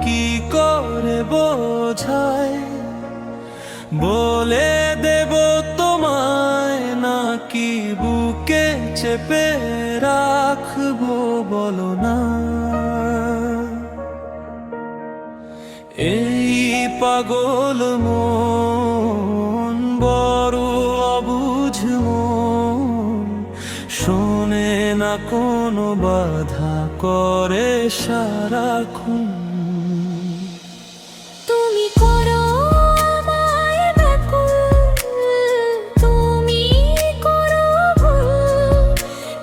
কি করে বোঝায়, বলে দেব তোমায় নাকি বুকে চেপে রাখবো বলো না। এই পাগল মন বড় অবুঝ মন, শোনে না কোনো বাধা, করে সারাক্ষণ। তুমি করো আমায় ব্যাকুল, তুমি করো ভুল,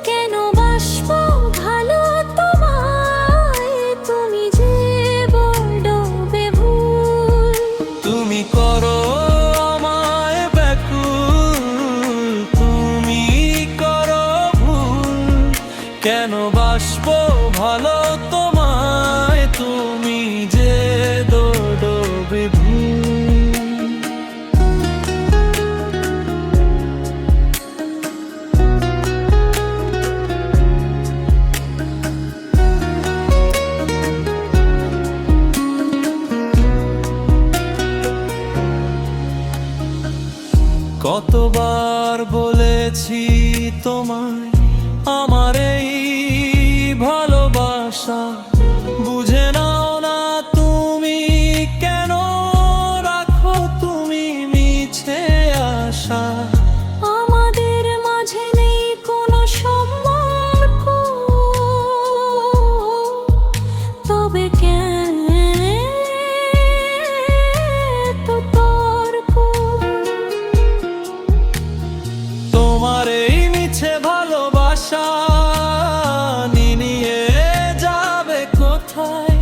কেন বাসবো ভালো তোমায়, তুমি যে বড্ড বেভুল। তুমি করো আমায় ব্যাকুল, তুমি করো ভুল, কেন বাসবো ভালো তোমায়, তুমি যে বড্ড বেভুল। কতবার বলেছি তোমায় আমার এই ভালোবাসা, বুঝে নাও না তুমি, কেন রাখো তুমি মিছে আশা। আমাদের মাঝে নেই কোনো সম্পর্ক, তবে কেন এত তর্ক? তোমার এই মিছে ভালোবাসা নিয়ে যাবে কোথায়?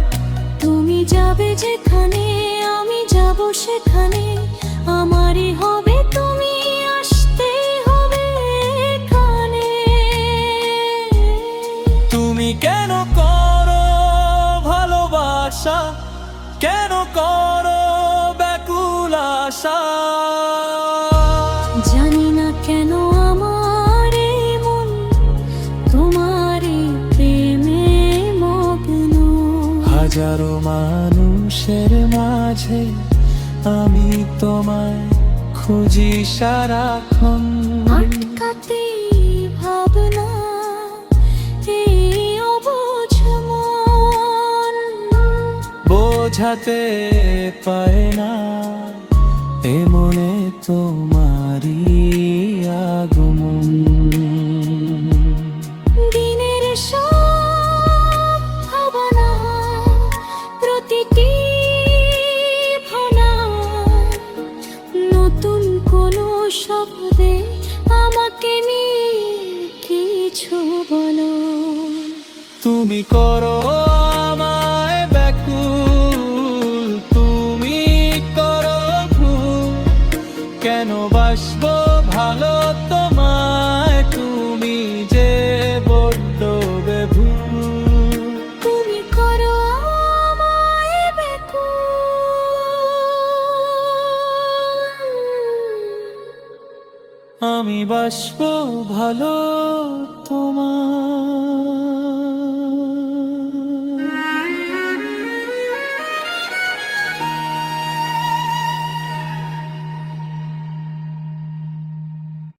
তুমি যাবে যেখানে আমি যাব সেখানে, আমারই হবে তুমি আসতে হবে এখানে। তুমি কেন করো ভালোবাসা, কেন করো ব্যাকুল আশা? জানি না কেন আমার এই মন তোমার এই প্রেমে মগ্ন। হাজারো মানুষের মাঝে আমি তোমায় খুঁজি সারাক্ষণ। আটকাতে ভাবনা এই অবুঝ মন, বোঝাতে পায় না এ মনে তোমারই আগমন। দিনের সব ভাবনা প্রতিটি ভাবনা, নতুন কোনো শব্দে আমাকে নিয়ে কিছু বলো। তুমি করো আমায় ব্যাকুল, তুমি করো ভুল, কেন বাসবো ভালো তোমায়, তুমি যে বড্ড বেভুল। তুমি করো আমায় ব্যাকুল, আমি বাসবো ভালো তোমায়।